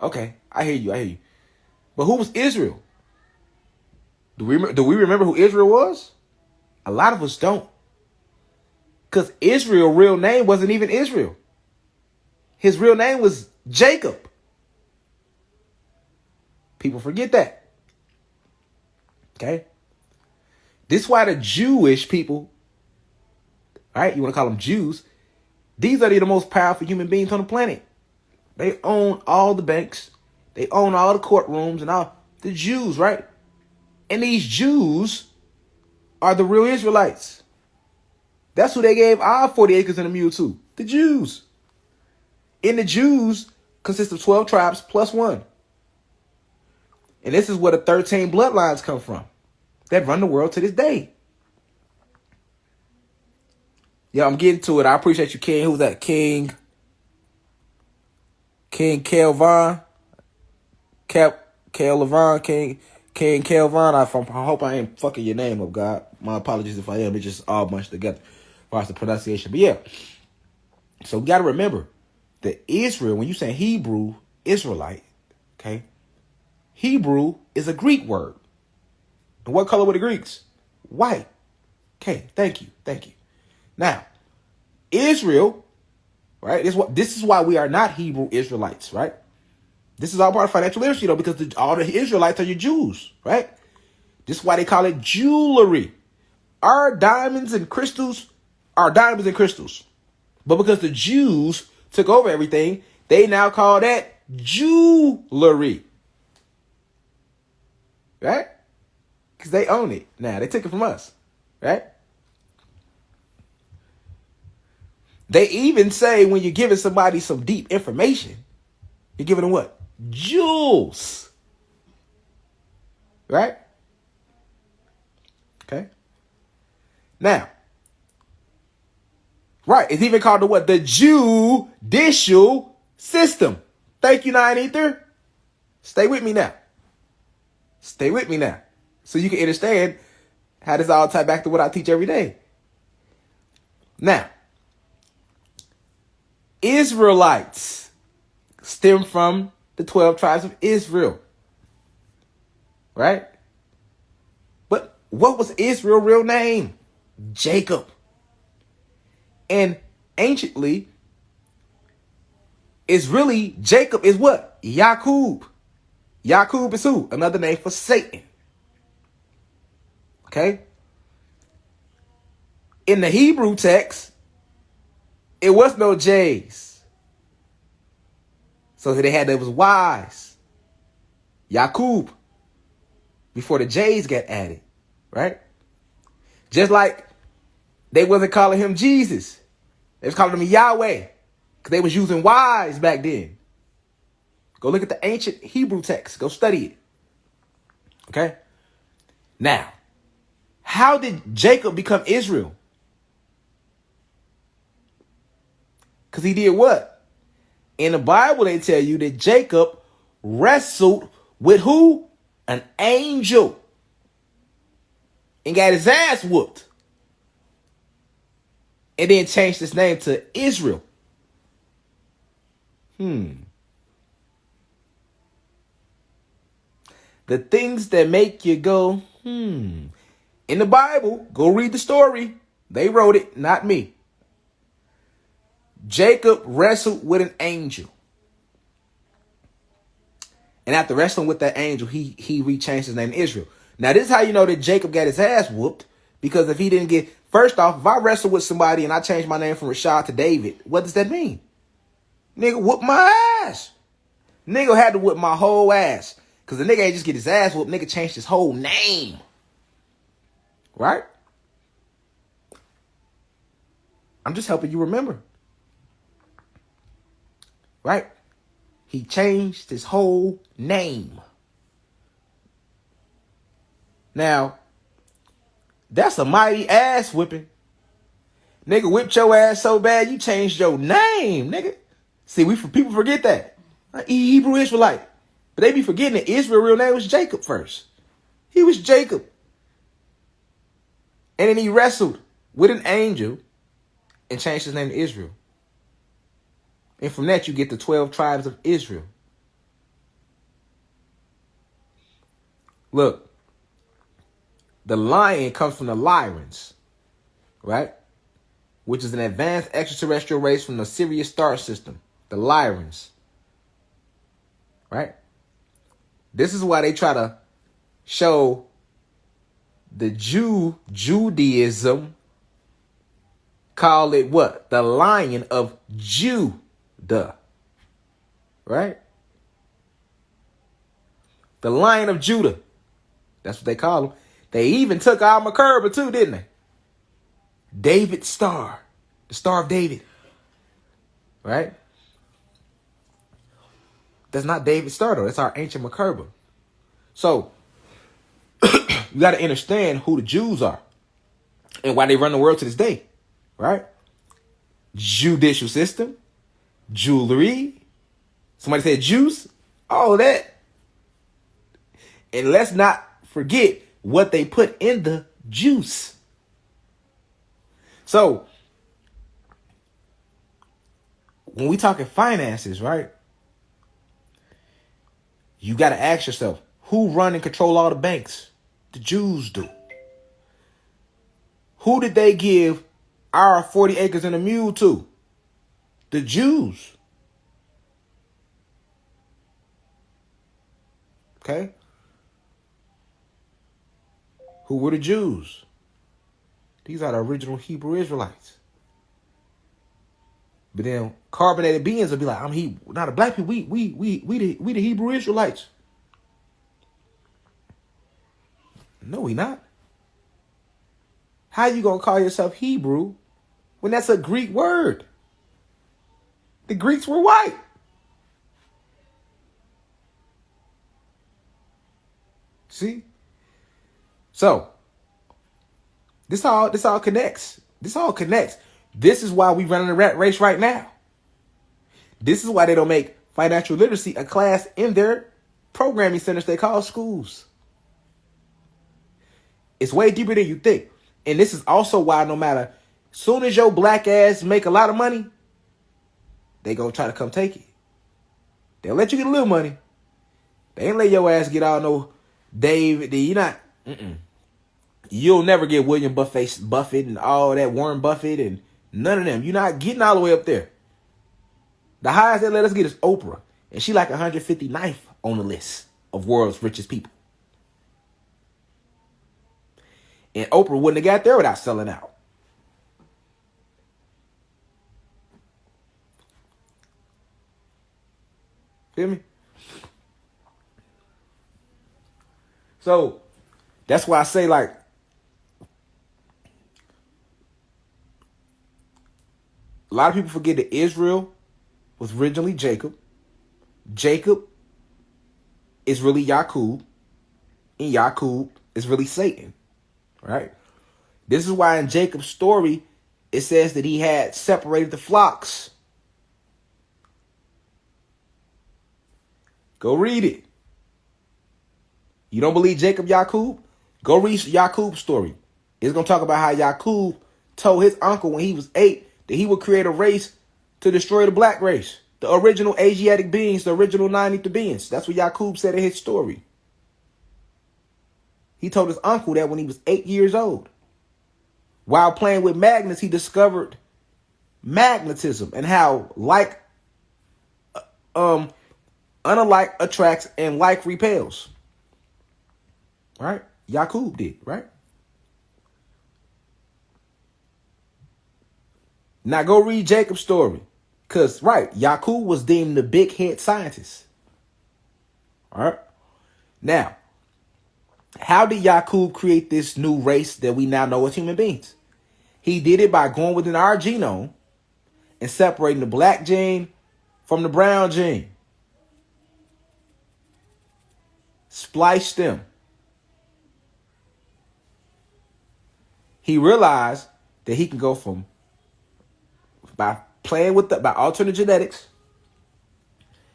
Okay, I hear you. But who was Israel? Do we remember who Israel was? A lot of us don't. Because Israel's real name wasn't even Israel. His real name was Jacob. People forget that. Okay? This is why the Jewish people, right? You want to call them Jews? These are the most powerful human beings on the planet. They own all the banks. They own all the courtrooms and all the Jews, right? And these Jews are the real Israelites. That's who they gave our 40 acres and a mule to. The Jews. And the Jews consist of 12 tribes plus one. And this is where the 13 bloodlines come from that run the world to this day. Yeah, I'm getting to it. I appreciate you, King. Who's that? King Kelvin. King Kelvin. I hope I ain't fucking your name up, God. My apologies if I am. It's just all bunched together as far as the pronunciation. But yeah. So we got to remember that Israel, when you say Hebrew, Israelite, okay? Hebrew is a Greek word. And what color were the Greeks? White. Okay, thank you. Now, Israel, right? This is why we are not Hebrew Israelites, right? This is all part of financial literacy, though, because all the Israelites are your Jews, right? This is why they call it jewelry. Our diamonds and crystals are diamonds and crystals. But because the Jews took over everything, they now call that jewelry. Right? Because they own it now. They took it from us. Right? They even say when you're giving somebody some deep information, you're giving them what? Jewels. Right? Okay. Now, right, it's even called the what? The judicial system. Thank you, Nine Ether. Stay with me now. So you can understand how this all tie back to what I teach every day. Now, Israelites stem from the 12 tribes of Israel. Right? But what was Israel's real name? Jacob. And anciently, it's really Jacob is what? Yakub. Yakub is who? Another name for Satan. Okay? In the Hebrew text, it was no J's. So there was Y's. Yakub. Before the J's got added. Right? Just like they wasn't calling him Jesus. They was calling him Yahweh. Because they was using Y's back then. Go look at the ancient Hebrew text. Go study it. Okay? Now, how did Jacob become Israel? Because he did what? In the Bible, they tell you that Jacob wrestled with who? An angel. And got his ass whooped. And then changed his name to Israel. The things that make you go, In the Bible, go read the story. They wrote it, not me. Jacob wrestled with an angel. And after wrestling with that angel, he rechanged his name to Israel. Now, this is how you know that Jacob got his ass whooped. Because if he didn't get... First off, if I wrestle with somebody and I change my name from Rashad to David, what does that mean? Nigga whoop my ass. Nigga had to whoop my whole ass. Because the nigga ain't just get his ass whooped. Nigga changed his whole name. Right? I'm just helping you remember. Right? He changed his whole name. Now, that's a mighty ass whipping. Nigga whipped your ass so bad you changed your name, nigga. See, people forget that. Hebrew Israelite. But they be forgetting that Israel's real name was Jacob first. He was Jacob. And then he wrestled with an angel and changed his name to Israel. And from that, you get the 12 tribes of Israel. Look, the lion comes from the Lyrans, right? Which is an advanced extraterrestrial race from the Sirius star system, the Lyrans, right? This is why they try to show the Judaism, call it what? The Lion of Judah, right? The Lion of Judah. That's what they call him. They even took our Makerba too, didn't they? David's star. The Star of David. Right? That's not David's star, though. That's our ancient Makerba. So, you got to understand who the Jews are and why they run the world to this day. Right? Judicial system. Jewelry. Somebody said juice. All that. And let's not forget what they put in the juice. So, when we talking finances, right? You got to ask yourself, who run and control all the banks? The Jews do. Who did they give our 40 acres and a mule to? The Jews. Okay? Who were the Jews? These are the original Hebrew Israelites. But then carbonated beings will be like, I'm Hebrew. Not the black people. We the Hebrew Israelites. No, we not. How you gonna call yourself Hebrew when that's a Greek word? The Greeks were white. See? So, this all connects. This all connects. This is why we running a rat race right now. This is why they don't make financial literacy a class in their programming centers they call schools. It's way deeper than you think. And this is also why no matter, soon as your black ass make a lot of money, they gonna try to come take it. They'll let you get a little money. They ain't let your ass get all no David. You're not. You'll never get William Buffett and all that, Warren Buffett and none of them. You're not getting all the way up there. The highest they let us get is Oprah. And she like 159th on the list of world's richest people. And Oprah wouldn't have got there without selling out. Feel me? So, that's why I say, like, a lot of people forget that Israel was originally Jacob. Jacob is really Yaqub. And Yaqub is really Satan. Right? This is why in Jacob's story, it says that he had separated the flocks. Go read it. You don't believe Jacob Yaqub? Go read Yaqub's story. It's going to talk about how Yaqub told his uncle when he was 8 that he would create a race to destroy the black race. The original Asiatic beings, the original 90 beings. That's what Yaqub said in his story. He told his uncle that when he was 8 years old. While playing with magnets, he discovered magnetism and how unlike attracts and like repels. Right? Yaqub did, right? Now go read Jacob's story. Because, right, Yaqub was deemed the big head scientist. All right? Now, how did Yaqub create this new race that we now know as human beings? He did it by going within our genome and separating the black gene from the brown gene. Spliced them. He realized that he can go from, by alternate genetics,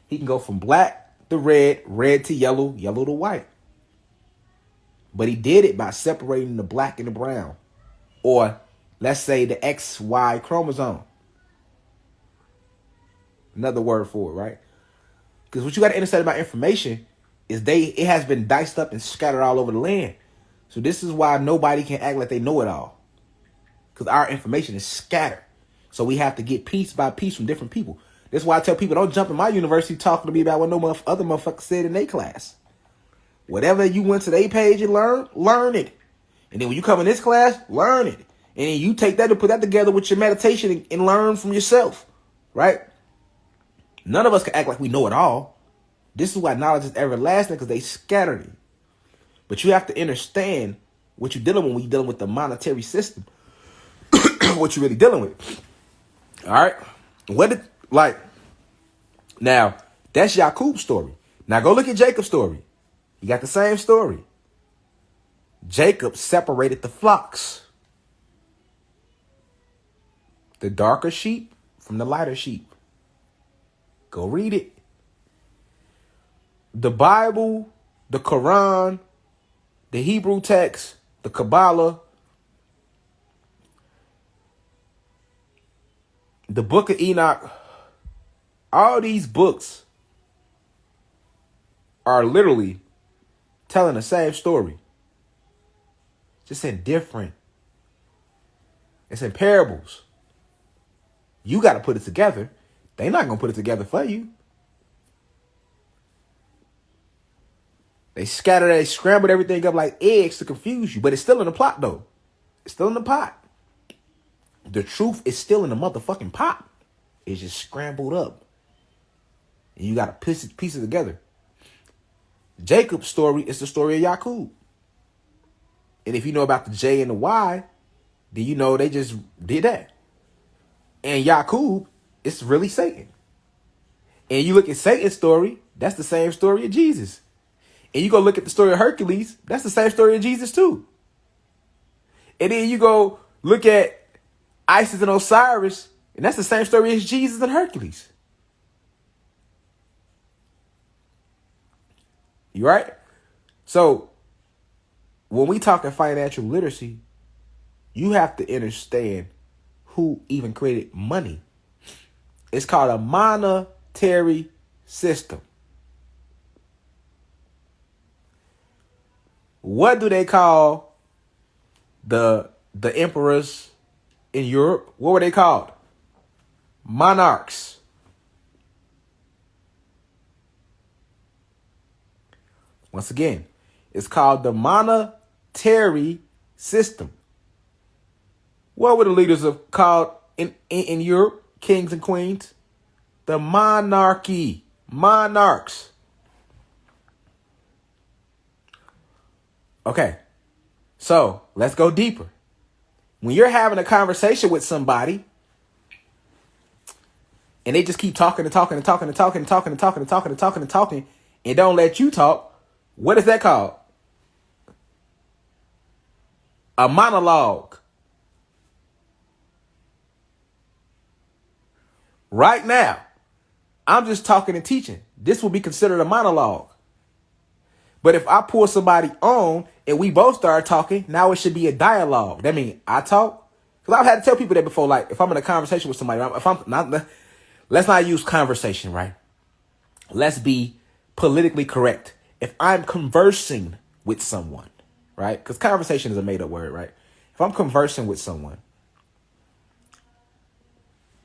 he can go from black to red, red to yellow, yellow to white. But he did it by separating the black and the brown. Or let's say the XY chromosome. Another word for it, right? Because what you got to understand about information it has been diced up and scattered all over the land. So this is why nobody can act like they know it all. Because our information is scattered. So we have to get piece by piece from different people. That's why I tell people, don't jump in my university talking to me about what no other motherfucker said in their class. Whatever you went to their page and learn it. And then when you come in this class, learn it. And then you take that and put that together with your meditation and learn from yourself. Right? None of us can act like we know it all. This is why knowledge is everlasting, because they scattered it. But you have to understand what you're dealing with when you're dealing with the monetary system. What you're really dealing with. All right? Now, that's Jacob's story. Now go look at Jacob's story. You got the same story. Jacob separated the flocks. The darker sheep from the lighter sheep. Go read it. The Bible, the Quran, the Hebrew text, the Kabbalah, the Book of Enoch, all these books are literally telling the same story. Just in different. It's in parables. You got to put it together. They're not going to put it together for you. They scrambled everything up like eggs to confuse you. But it's still in the plot, though. It's still in the pot. The truth is still in the motherfucking pot. It's just scrambled up. And you got to piece it together. Jacob's story is the story of Jacob. And if you know about the J and the Y, then you know they just did that. And Jacob, it's really Satan. And you look at Satan's story, that's the same story of Jesus. And you go look at the story of Hercules, that's the same story of Jesus too. And then you go look at Isis and Osiris, and that's the same story as Jesus and Hercules. You right? So when we talking financial literacy, you have to understand who even created money. It's called a monetary system. What do they call the emperors in Europe? What were they called? Monarchs. Once again, it's called the monetary system. What were the leaders of called in Europe? Kings and queens? The monarchy. Monarchs. Okay. So let's go deeper. When you're having a conversation with somebody and they just keep talking and talking and talking and talking and talking and talking and talking and talking and talking and don't let you talk, what is that called? A monologue. Right now, I'm just talking and teaching. This will be considered a monologue. But if I pull somebody on and we both start talking, now it should be a dialogue. That means I talk. Because I've had to tell people that before, like if I'm in a conversation with somebody, if I'm not, let's not use conversation, right? Let's be politically correct. If I'm conversing with someone, right? Because conversation is a made up word, right? If I'm conversing with someone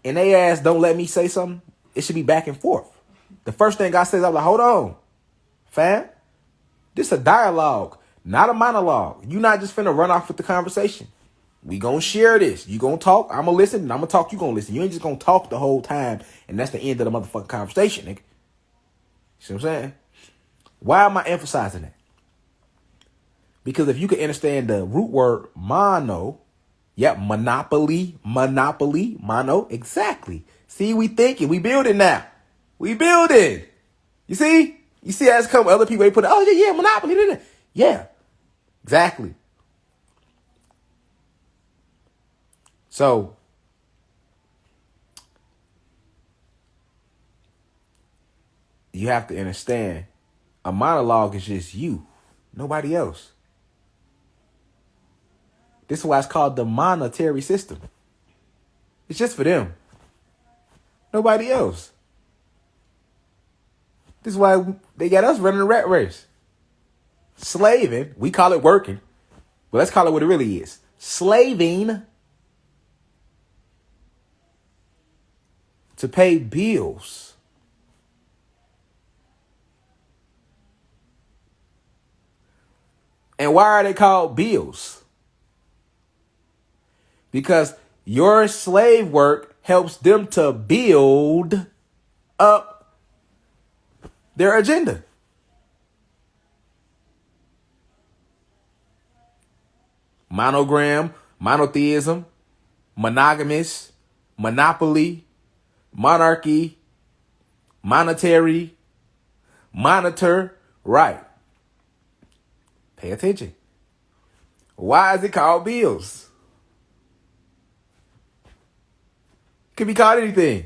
and they ask, don't let me say something, it should be back and forth. The first thing I say is, I'm like, hold on, fam. This is a dialogue, not a monologue. You're not just finna run off with the conversation. We gonna share this. You gonna talk, I'm gonna listen, and I'm gonna talk, you gonna listen. You ain't just gonna talk the whole time, and that's the end of the motherfucking conversation, nigga. See what I'm saying? Why am I emphasizing that? Because if you can understand the root word mono, monopoly, mono, exactly. See, we thinking, we building now. We building. You see? You see as come other people, they put, oh yeah, monopoly. Yeah, exactly. So, you have to understand, a monologue is just you, nobody else. This is why it's called the monetary system. It's just for them. Nobody else. This is why they got us running a rat race. Slaving, we call it working, but let's call it what it really is. Slaving to pay bills. And why are they called bills? Because your slave work helps them to build up their agenda. Monogram, monotheism, monogamous, monopoly, monarchy, monetary, monitor, right. Pay attention. Why is it called bills? It could be called anything.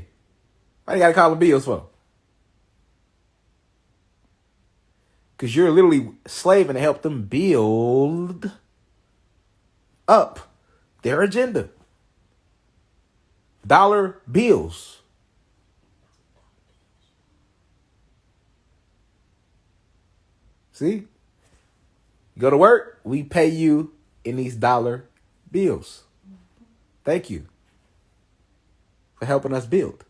Why you gotta call them bills for? Because you're literally slaving to help them build up their agenda. Dollar bills. See? You go to work, we pay you in these dollar bills. Thank you for helping us build.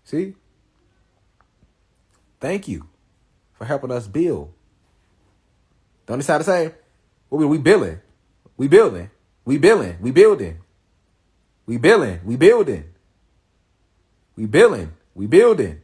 See? Thank you for helping us build. Don't it sound the same? We billing. We building. We billing. We building. We billing. We building. We billing. We building.